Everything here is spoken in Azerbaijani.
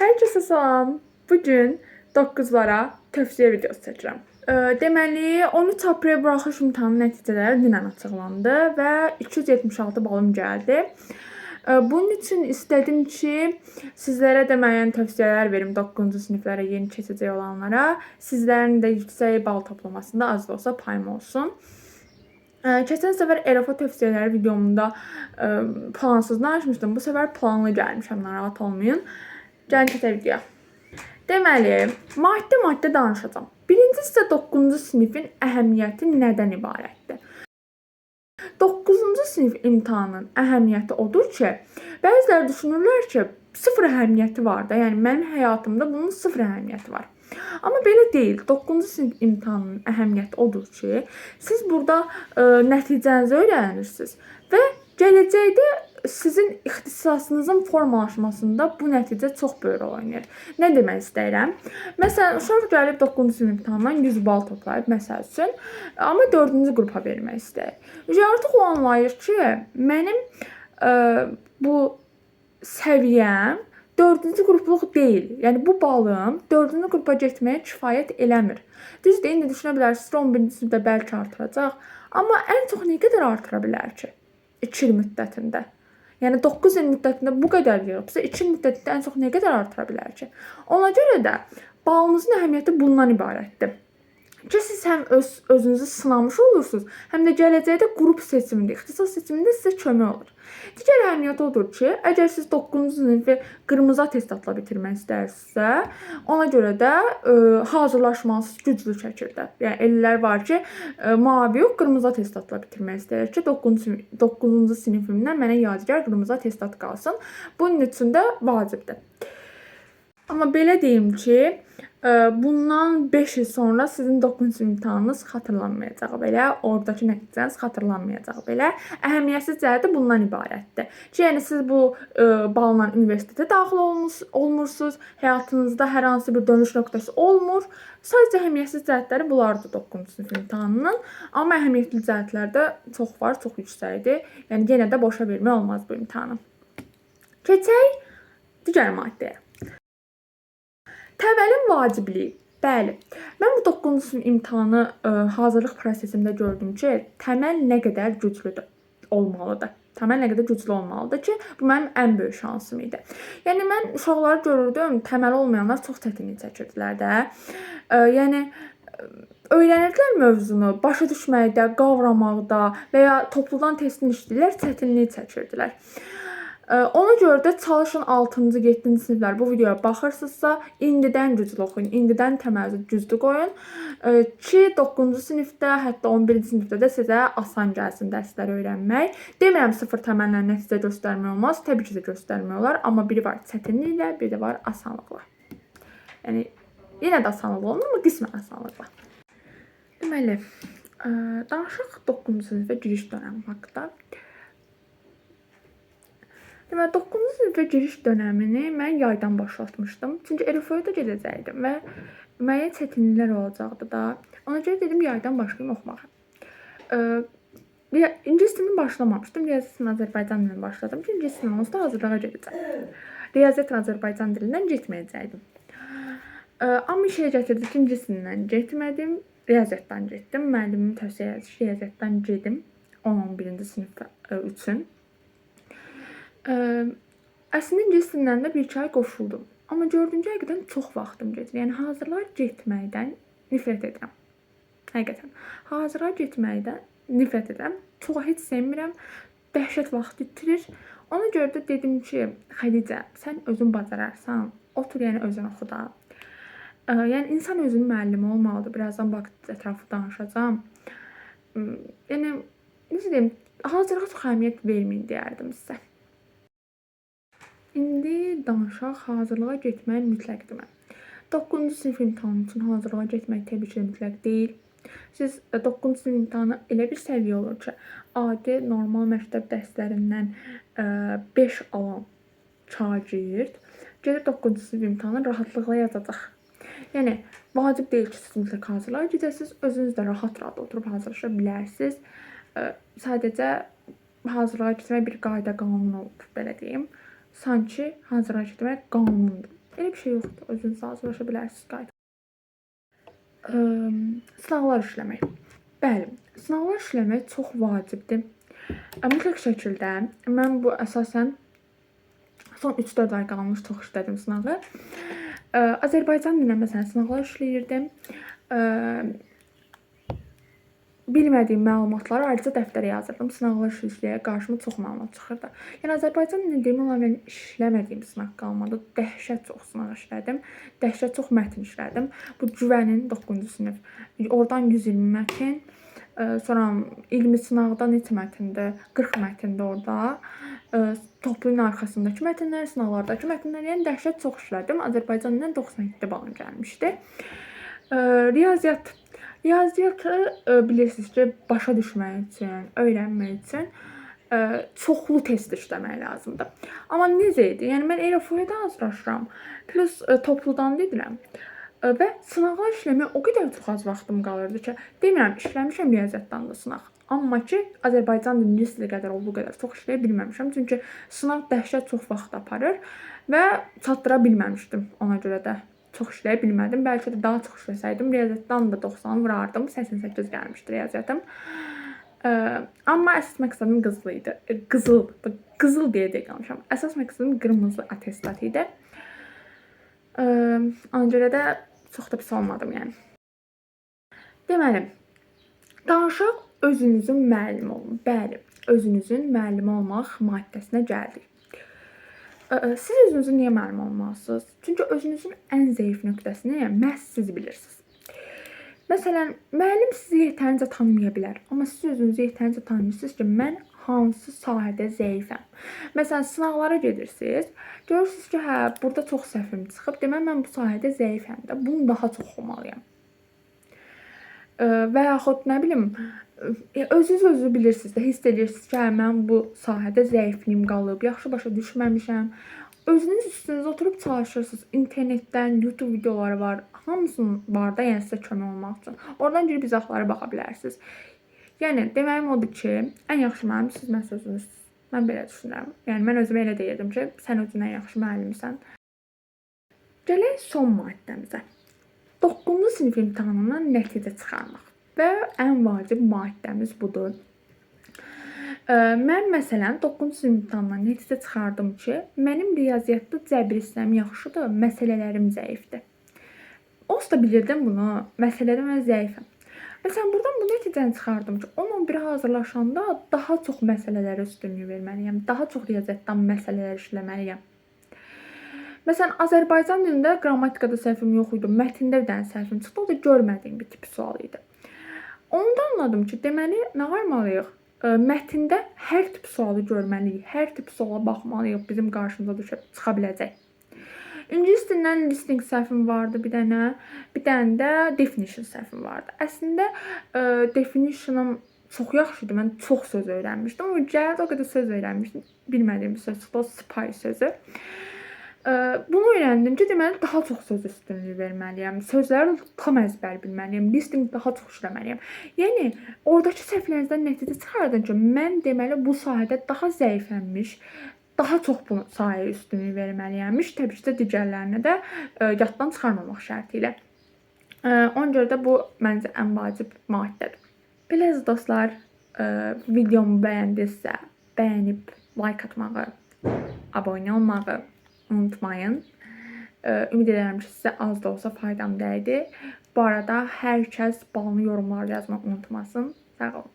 Herkese salam. Bugün 9-lara tövsiyə videosu çəkirəm. Deməli, 13 aprel buraxılış imtahanı nəticələri dünən açıqlandı və 276 balım gəldi. Bunun üçün istədim ki, sizlərə də müəyyən tövsiyələr verim 9-cu siniflərə yeni keçəcək olanlara. Sizlərin də yüksək bal toplamasında az da olsa payım olsun. Keçən səfər ERAFA tövsiyələri videomda plansız danışmışdım. Bu səfər planlı gəlmişəm, narahat olmayın. Gəlin keçək videoya. Deməli, maddə danışacağam. Birinci isə 9-cu sinifin əhəmiyyəti nədən ibarətdir? 9-cu sinif imtahanının əhəmiyyəti odur ki, bəziləri düşünürlər ki, sıfır əhəmiyyəti var da, yəni mənim həyatımda bunun sıfır əhəmiyyəti var. Amma belə deyil. 9-cu sinif imtahanının əhəmiyyəti odur ki, siz burada nəticənizi öyrənirsiniz və gələcəkdə sizin ixtisasınızın formalaşmasında bu nəticə çox böyük rol oynayır. Nə demək istəyirəm? Məsələn, uşaq gəlib 9-cu sinif imtahanından 100 bal toplayıb, məsəl üçün, amma 4-cü qrupa vermək istəyir. Artıq o anlayır ki, mənim bu səviyyəm 4-cü qrupluq deyil. Yəni bu balım 4-cü qrupa getməyə kifayət eləmir. Düzdür, indi düşünə bilərsiniz ki, 11-ci sinifdə bəlkə artıracaq, amma ən çox nə qədər artıra bilər ki? 2 il müddətində. Yəni 9 il müddətində bu qədər yığıbsa, 2 il müddətində ən çox nə qədər artıra bilər ki? Ona görə də balınızın əhəmiyyəti bundan ibarətdir. Ki, siz həm özünüzü sınamış olursunuz, həm də gələcəkdə qrup seçimində, ixtisas seçimində sizə kömək olur. Digər əhəmiyyəti odur ki, əgər siz 9-cu sinifi qırmızı attestatla bitirmək istəyirsinizsə, ona görə də hazırlaşmanız güclü şəkildə. Yəni ellər var ki, mavi yox, qırmızı attestatla bitirmək istəyir ki, 9-cu sinifimdən mənə yadigar qırmızı attestat qalsın. Bunun üçün də vacibdir. Amma belə deyim ki, bundan 5 il sonra sizin 9-cu sinif imtahanınız xatırlanmayacaq belə, oradakı nəticəniz xatırlanmayacaq belə. Əhəmiyyətsiz cəhəti bundan ibarətdir. Ki, yəni siz bu balla universitetə daxil olmursunuz, həyatınızda hər hansı bir dönüş nöqtəsi olmur. Sadəcə əhəmiyyətsiz cəhətləri bunlardır 9-cu sinif imtahanının. Amma əhəmiyyətli cəhətlər də çox var, çox yüksəkdir. Yəni yenə də boşa vermək olmaz bu imtahanı. Keçək digər maddəyə. Təməlin vacibliyi. Bəli, mən bu 9-cu sinif imtahanı hazırlıq prosesimdə gördüm ki, təməl nə qədər güclüdür, olmalıdır. Təməl nə qədər güclü olmalıdır ki, bu mənim ən böyük şansım idi. Yəni mən uşaqları görürdüm, təməli olmayanlar çox çətinlik çəkirdilər də. Yəni öyrənirdilər mövzunu, başa düşməkdə, qavramaqda və ya topludan testin işləyirlər, çətinlik çəkirdilər. Ona görə də çalışın 6-cı, 7-ci siniflər bu videoya baxırsınızsa, indidən güclü oxuyun, indidən təməli güclü qoyun ki, 9-cu sinifdə, hətta 11-ci sinifdə də sizə asan gəlsin dərsləri öyrənmək. Demirəm, sıfır təməllə nəticə göstərmək olmaz, təbii ki də göstərmək olar, amma biri var çətinliklə, biri də var asanlıqla. Yəni, yenə də asanlıqla olmur, amma qismən asanlıqla. Deməli, danışaq 9-cu sinifə giriş dönəmi haqqında. Deməli, 9-cu sinifə giriş dönəmini mən yaydan başlatmışdım. Çünki ERAFA-ya da gedəcəkdim və müəyyən çətinliklər olacaqdı da. Ona görə dedim, yaydan başlayım oxumağa. İngilis dilini başlamamışdım. Riyaziyyatın Azərbaycan dilini başladım ki, İngilis dilini olsa hazırlığa gedəcəm. Riyaziyyatın Azərbaycan dilindən getməyəcəkdim. Amma işə gətirdi ki, İngilis dilindən getmədim, riyaziyyatdan getdim. Müəllimin tövsiyəsi ki, riyaziyyatdan gedim 10-11-ci sinif üçün. Əslində İngilis dilindən də 1-2 ay qoşuldum. Amma gördüm ki, həqiqətən çox vaxtım gedir. Yəni hazırlığa getməkdən nifrət edirəm. Həqiqətən. Hazırlığa getməkdən nifrət edirəm. Çox heç sevmirəm. Dəhşət vaxt itirir. Ona görə də dedim ki, Xədicə, sən özün bacararsan, otur, yəni özün oxu da. Yəni insan özünün müəllimi olmalıdır. Birazdan ətrafı danışacağam. Yəni necə deyim, hazırlığa çox əhəmiyyət verməyin deyərdim sizə. İndi danışaq, hazırlığa getmək mütləqdir. 9-cu sinif imtahanı üçün hazırlığa getmək təbii ki, mütləq deyil. Siz 9-cu sinif imtahanı elə bir səviyyə olur ki, adi, normal məktəb dərslərindən 5 alan şagird gedib 9-cu sinif imtahanı rahatlıqla yazacaq. Yəni, vacib deyil ki, siz mütləq hazırlığa gedəsiniz, özünüz də rahat-rahat oturub hazırlaşa bilərsiniz. Sadəcə hazırlığa getmək bir qayda qanun olub, belə deyim. Sanki hazırlığa getmək qanundur. Elə bir şey yoxdur. Özünüz hazırlaşa bilərsiniz qayda. Sınaqlar işləmək. Bəli, sınaqlar işləmək çox vacibdir. Mütləq şəkildə mən bu əsasən son 3-4 ay qalmış çox işlədim sınağı. Azərbaycan dilinə məsələn sınaqlar işləyirdim. Bilmədiyim məlumatları ayrıca dəftərə yazırdım. Sınaqlar işləyə qarşıma çox məlumat çıxırdı. Yəni Azərbaycan dilini demək olar mən işləmədiyim sınaq qalmadı. Dəhşət çox sınaq işlədim. Dəhşət çox mətn işlədim. Bu Cüvənin 9-cu sinif. Oradan 120 mətn. Sonra ilmi sınaqda neçə mətndir? 40 mətndir orada. Toplunun arxasındakı mətnlər, sınaqlardakı mətnlər, yəni dəhşət çox işlədim. Azərbaycan dilindən 97 balım gəlmişdi. Riyaziyyat. Riyaziyyatı bilirsiniz ki, başa düşmək üçün, öyrənmək üçün çoxlu test işləmək lazımdır. Amma necə idi? Yəni mən ERFO-ya hazırlaşıram. Plus topludan gedirəm. Və sınaqlar işləməyə o qədər çox az vaxtım qalırdı ki, demirəm, işləmişəm riyaziyyatdan da sınaq. Amma ki, Azərbaycan dilini istədiyi qədər olduğu qədər çox işləyə bilməmişəm. Çünki sınaq dəhşət çox vaxt aparır və çatdıra bilməmişdim ona görə də. Çox işləyə bilmədim. Bəlkə də daha çox işləsəydim, riyaziyyatdan da 90 vurardım. 88 gəlmişdi riyaziyyatım. Amma əsas məqsədim qızıl idi. Qızıl deyə qalmışam. Əsas məqsədim qırmızı attestat idi. Ona görə də çox da pis olmadım yəni. Deməli, danışaq özünüzün müəllimi olun. Bəli, özünüzün müəllimi olmaq maddəsinə gəldik. Siz özünüzün niyə müəllim olmalısınız? Çünki özünüzün ən zəif nöqtəsini məhz siz bilirsiniz. Məsələn, müəllim sizi yetərincə tanımaya bilər. Amma siz özünüzü yetərincə tanımırsınız ki, mən hansı sahədə zəifəm. Məsələn, sınaqlara gedirsiniz. Görürsünüz ki, hə, burada çox səhvim çıxıb. Demək, mən bu sahədə zəifəm də. Bunu daha çox oxumalıyam. Və yaxud nə bilim, özünüz bilirsiniz də, hiss edirsiniz ki, hə, mən bu sahədə zəifliyim qalıb, yaxşı başa düşməmişəm. Özünüz üstünüzə oturub çalışırsınız. İnternetdən YouTube videoları var. Hamısının var da, yəni sizə kömək olmaq üçün. Oradan girib izahlara baxa bilərsiniz. Yəni deməyim odur ki, ən yaxşı müəllim siz məhz özünüzsünüz. Mən belə düşünürəm. Yəni mən özümə elə deyirdim ki, sən özün ən yaxşı müəllimisən. Gələk son maddəmizə. 9-cu sinif imtahanından nəticə çıxarmaq. Və ən vacib maddəmiz budur. Mən məsələn 9-cu sinif imtahanından nəticə çıxardım ki, mənim riyaziyyatda cəbr hissəm yaxşıdır, məsələlərim zəifdir. Onsuz da bilirdim bunu, məsələdə mən zəifəm. Məsələn, buradan bu nəticəni çıxardım ki, 10-11-ə hazırlaşanda daha çox məsələlərə üstünlük verməliyəm, daha çox riyaziyyatdan məsələlər işləməliyəm. Məsələn, Azərbaycan dilində qrammatikada səhvim yox idi, mətndə bir dənə səhvim çıxdı, o da görmədiyim bir tip sual idi. Onda anladım ki, deməli, nə varmalıyıq? Mətndə hər tip sualı görməliyik, hər tip suala baxmalıyıq, bizim qarşımıza çıxa biləcək. İngilis dilindən listening səhvim vardı bir dənə də definition səhvim vardı. Əslində, definitionum çox yaxşıydı, mən çox söz öyrənmişdim, amma gəldi o qədər söz öyrənmişdim, bilmədiyim bir söz çıxdı, o spy sözü. Bunu öyrəndim ki, deməli, daha çox söz üstünlüyü verməliyəm, sözləri tam əzbər bilməliyəm, listening daha çox işləməliyəm. Yəni, oradakı səhvlərinizdən nəticə çıxardın ki, mən deməli, bu sahədə daha zəifəmmiş, daha çox bu sahəyə üstünlük verməliyəmmiş, təbii ki, digərlərinə də yaddan çıxarmamaq şərti ilə. Ona görə də bu, məncə, ən vacib maddədir. Belədir, dostlar, videomu bəyəndinizsə, bəyənib, like atmağı, abunə olmağı unutmayın. Ümid edirəm ki, sizə az da olsa faydam dəydi. Bu arada hər kəs balını yorumlarda yazmaq unutmasın. Sağ olun.